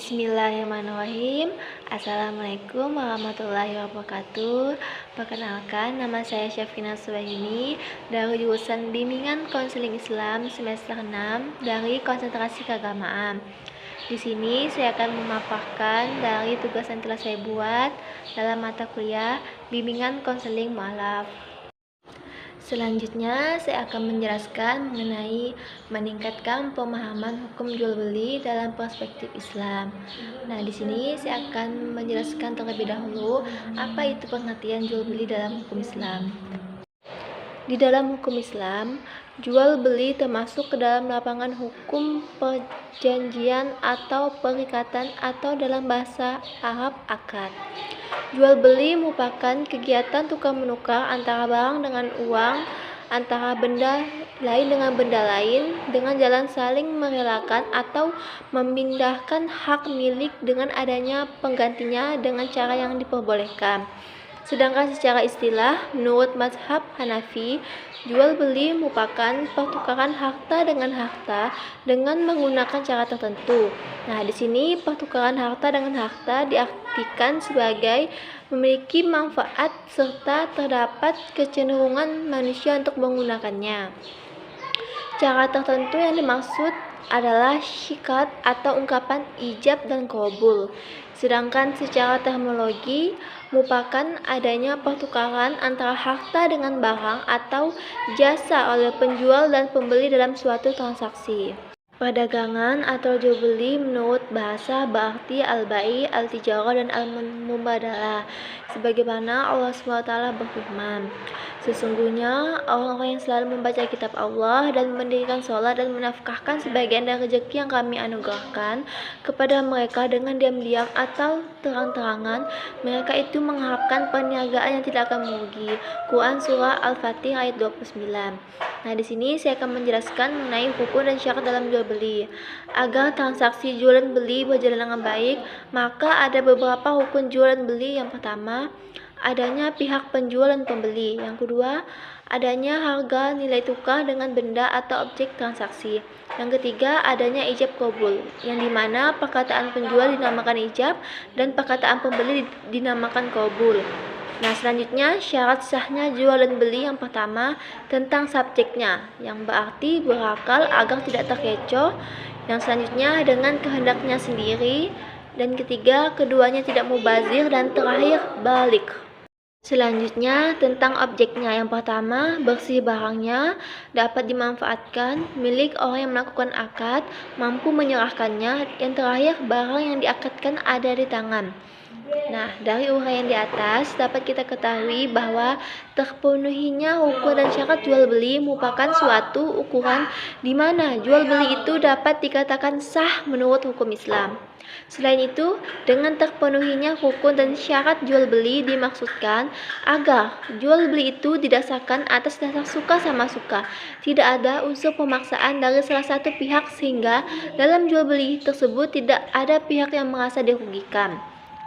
Bismillahirrahmanirrahim. Assalamualaikum warahmatullahi wabarakatuh. Perkenalkan, nama saya Syafina Subaini dari jurusan Bimbingan Konseling Islam semester 6 dari Konsentrasi Keagamaan. Di sini saya akan memaparkan dari tugas yang telah saya buat dalam mata kuliah Bimbingan Konseling Mualaf. Selanjutnya, saya akan menjelaskan mengenai meningkatkan pemahaman hukum jual beli dalam perspektif Islam. Nah, di sini saya akan menjelaskan terlebih dahulu apa itu pengertian jual beli dalam hukum Islam. Di dalam hukum Islam, jual beli termasuk ke dalam lapangan hukum perjanjian atau perikatan atau dalam bahasa Arab akad. Jual beli merupakan kegiatan tukar menukar antara barang dengan uang, antara benda lain dengan benda lain, dengan jalan saling merelakan atau memindahkan hak milik dengan adanya penggantinya dengan cara yang diperbolehkan. Sedangkan secara istilah, menurut mazhab Hanafi, jual beli merupakan pertukaran harta dengan harta dengan menggunakan cara tertentu. Nah, di sini pertukaran harta dengan harta diartikan sebagai memiliki manfaat serta terdapat kecenderungan manusia untuk menggunakannya. Cara tertentu yang dimaksud adalah syikat atau ungkapan ijab dan qabul. Sedangkan secara terminologi merupakan adanya pertukaran antara harta dengan barang atau jasa oleh penjual dan pembeli dalam suatu transaksi. Perdagangan atau jual beli menurut bahasa berarti al-bai', al-tijarah, dan al-mubadalah. Sebagaimana Allah SWT berfirman, sesungguhnya orang-orang yang selalu membaca kitab Allah dan mendirikan sholat dan menafkahkan sebagian dari rezeki yang kami anugerahkan kepada mereka dengan diam-diam atau terang-terangan, mereka itu mengharapkan perniagaan yang tidak akan merugi. Quran Surah Al-Fatih ayat 29. Nah, di sini saya akan menjelaskan mengenai hukum dan syarat dalam jual beli. Agar transaksi jual dan beli berjalan dengan baik, maka ada beberapa hukum jual dan beli. Yang pertama, adanya pihak penjual dan pembeli. Yang kedua, adanya harga nilai tukar dengan benda atau objek transaksi. Yang ketiga, adanya ijab qabul, yang dimana perkataan penjual dinamakan ijab dan perkataan pembeli dinamakan qabul. Nah, selanjutnya syarat sahnya jual dan beli. Yang pertama, tentang subjeknya, yang berarti berakal agar tidak terkecoh. Yang selanjutnya, dengan kehendaknya sendiri. Dan ketiga, keduanya tidak mubazir. Dan terakhir, balik. Selanjutnya, tentang objeknya. Yang pertama, bersih barangnya, dapat dimanfaatkan, milik orang yang melakukan akad, mampu menyerahkannya. Yang terakhir, barang yang diakadkan ada di tangan. Nah, dari uraian di atas dapat kita ketahui bahwa terpenuhinya hukum dan syarat jual beli merupakan suatu ukuran di mana jual beli itu dapat dikatakan sah menurut hukum Islam. Selain itu, dengan terpenuhinya hukum dan syarat jual beli dimaksudkan agar jual beli itu didasarkan atas dasar suka sama suka. Tidak ada unsur pemaksaan dari salah satu pihak sehingga dalam jual beli tersebut tidak ada pihak yang merasa dirugikan.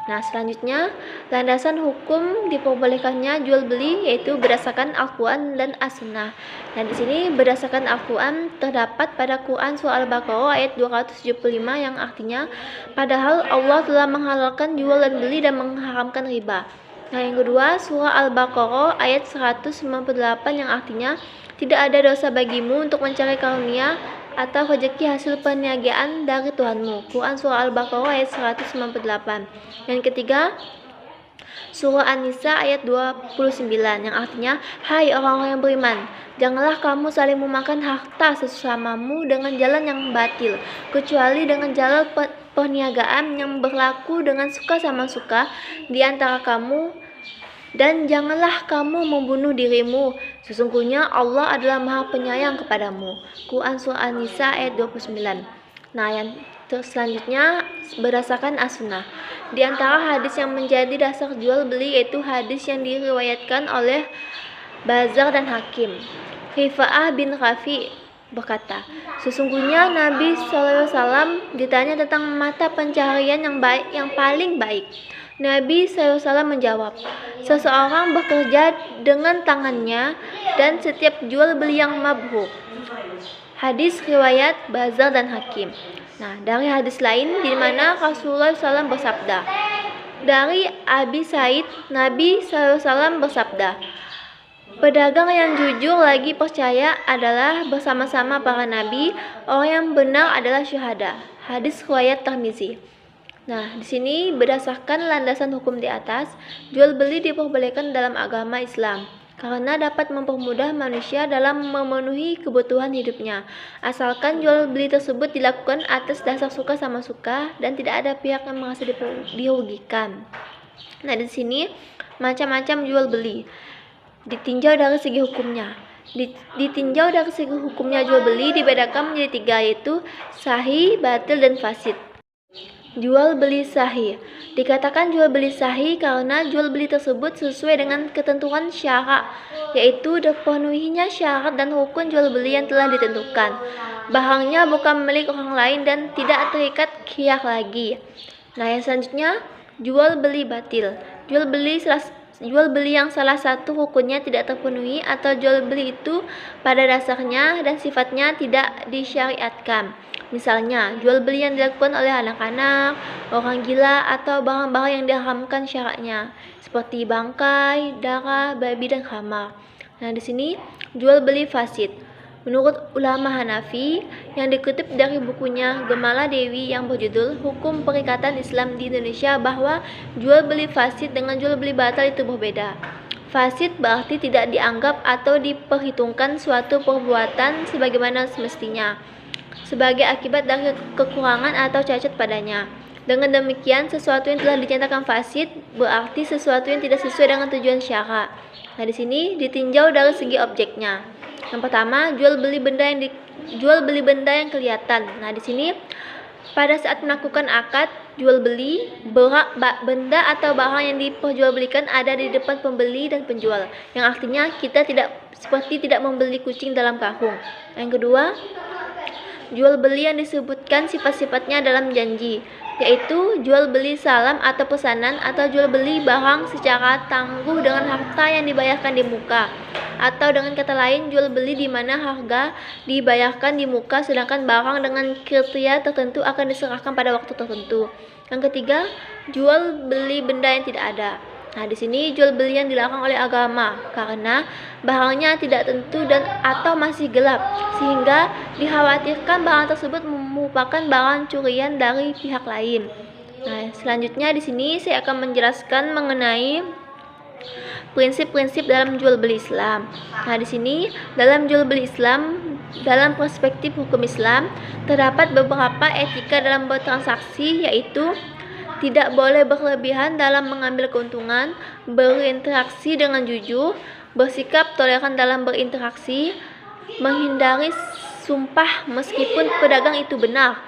Nah, selanjutnya landasan hukum diperbolehkannya jual beli yaitu berdasarkan Al-Quran dan As-Sunnah. Nah, di sini berdasarkan Al-Quran terdapat pada Quran surah Al-Baqarah ayat 275 yang artinya padahal Allah telah menghalalkan jual dan beli dan mengharamkan riba. Nah, yang kedua surah Al-Baqarah ayat 198 yang artinya tidak ada dosa bagimu untuk mencari karunia atau rezeki hasil perniagaan dari Tuhanmu. Quran surah Al-Baqarah ayat 198. Yang ketiga, surah An-Nisa ayat 29 yang artinya, hai orang-orang yang beriman, janganlah kamu saling memakan harta sesamamu dengan jalan yang batil, kecuali dengan jalan perniagaan yang berlaku dengan suka sama suka di antara kamu. Dan janganlah kamu membunuh dirimu, sesungguhnya Allah adalah Maha Penyayang kepadamu. Quran surah An-Nisa ayat 29. Nah, yang selanjutnya berdasarkan As-Sunnah. Di antara hadis yang menjadi dasar jual beli yaitu hadis yang diriwayatkan oleh Bazar dan Hakim. Rifa'ah bin Rafi berkata, sesungguhnya Nabi SAW ditanya tentang mata pencaharian yang baik, yang paling baik. Nabi SAW menjawab, seseorang bekerja dengan tangannya dan setiap jual beli yang mabhur. Hadis riwayat Bazar dan Hakim. Nah, dari hadis lain di mana Rasulullah SAW bersabda, dari Abi Said, Nabi SAW bersabda, pedagang yang jujur lagi percaya adalah bersama-sama para nabi, orang yang benar adalah syuhada. Hadis riwayat Tirmizi. Nah, di sini berdasarkan landasan hukum di atas, jual beli diperbolehkan dalam agama Islam karena dapat mempermudah manusia dalam memenuhi kebutuhan hidupnya, asalkan jual beli tersebut dilakukan atas dasar suka sama suka dan tidak ada pihak yang merasa dirugikan. Nah, di sini macam-macam jual beli ditinjau dari segi hukumnya. Ditinjau dari segi hukumnya jual beli dibedakan menjadi 3, yaitu sahih, batil, dan fasid. Jual beli sahih dikatakan jual beli sahih karena jual beli tersebut sesuai dengan ketentuan syarak, yaitu terpenuhinya syarat dan rukun jual beli yang telah ditentukan. Barangnya bukan milik orang lain dan tidak terikat khiyar lagi. Nah, yang selanjutnya jual beli batil. Jual beli yang salah satu rukunnya tidak terpenuhi atau jual beli itu pada dasarnya dan sifatnya tidak disyariatkan. Misalnya, jual beli yang dilakukan oleh anak-anak, orang gila, atau barang-barang yang diharamkan syaraknya, seperti bangkai, darah, babi, dan khamar. Nah, di sini jual beli fasid. Menurut ulama Hanafi yang dikutip dari bukunya Gemala Dewi yang berjudul Hukum Perikatan Islam di Indonesia, bahwa jual beli fasid dengan jual beli batal itu berbeda. Fasid berarti tidak dianggap atau diperhitungkan suatu perbuatan sebagaimana semestinya, sebagai akibat dari kekurangan atau cacat padanya. Dengan demikian, sesuatu yang telah dinyatakan fasid berarti sesuatu yang tidak sesuai dengan tujuan syara. Nah, di sini ditinjau dari segi objeknya. Yang pertama, jual beli benda yang kelihatan. Nah, di sini pada saat melakukan akad jual beli, benda atau barang yang diperjualbelikan ada di depan pembeli dan penjual, yang artinya kita tidak membeli kucing dalam karung. Yang kedua, jual beli yang disebutkan sifat-sifatnya dalam janji, yaitu jual beli salam atau pesanan, atau jual beli barang secara tangguh dengan harta yang dibayarkan di muka, atau dengan kata lain jual beli di mana harga dibayarkan di muka sedangkan barang dengan kriteria tertentu akan diserahkan pada waktu tertentu. Yang ketiga, jual beli benda yang tidak ada. Nah, di sini jual beli yang dilarang oleh agama karena barangnya tidak tentu dan atau masih gelap, sehingga dikhawatirkan barang tersebut merupakan barang curian dari pihak lain. Nah, selanjutnya di sini saya akan menjelaskan mengenai prinsip-prinsip dalam jual beli Islam. Nah, di sini dalam jual beli Islam, dalam perspektif hukum Islam, terdapat beberapa etika dalam bertransaksi, yaitu tidak boleh berlebihan dalam mengambil keuntungan, berinteraksi dengan jujur, bersikap toleran dalam berinteraksi, menghindari sumpah meskipun pedagang itu benar.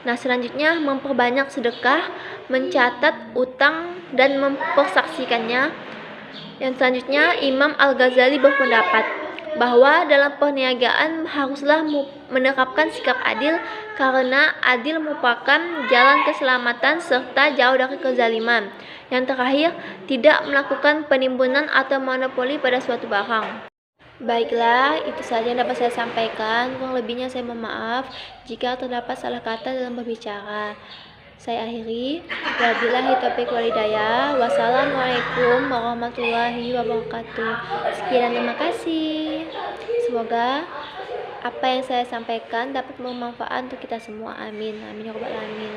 Nah, selanjutnya memperbanyak sedekah, mencatat utang dan mempersaksikannya. Yang selanjutnya, Imam Al-Ghazali berpendapat bahwa dalam perniagaan haruslah menerapkan sikap adil karena adil merupakan jalan keselamatan serta jauh dari kezaliman. Yang terakhir, tidak melakukan penimbunan atau monopoli pada suatu barang. Baiklah, itu saja yang dapat saya sampaikan. Kurang lebihnya saya mohon maaf jika terdapat salah kata dalam berbicara. Saya akhiri. Wabillahi taufiq wal hidayah. Wassalamualaikum warahmatullahi wabarakatuh. Sekian, terima kasih. Semoga apa yang saya sampaikan dapat bermanfaat untuk kita semua. Amin. Amin ya rabbal alamin.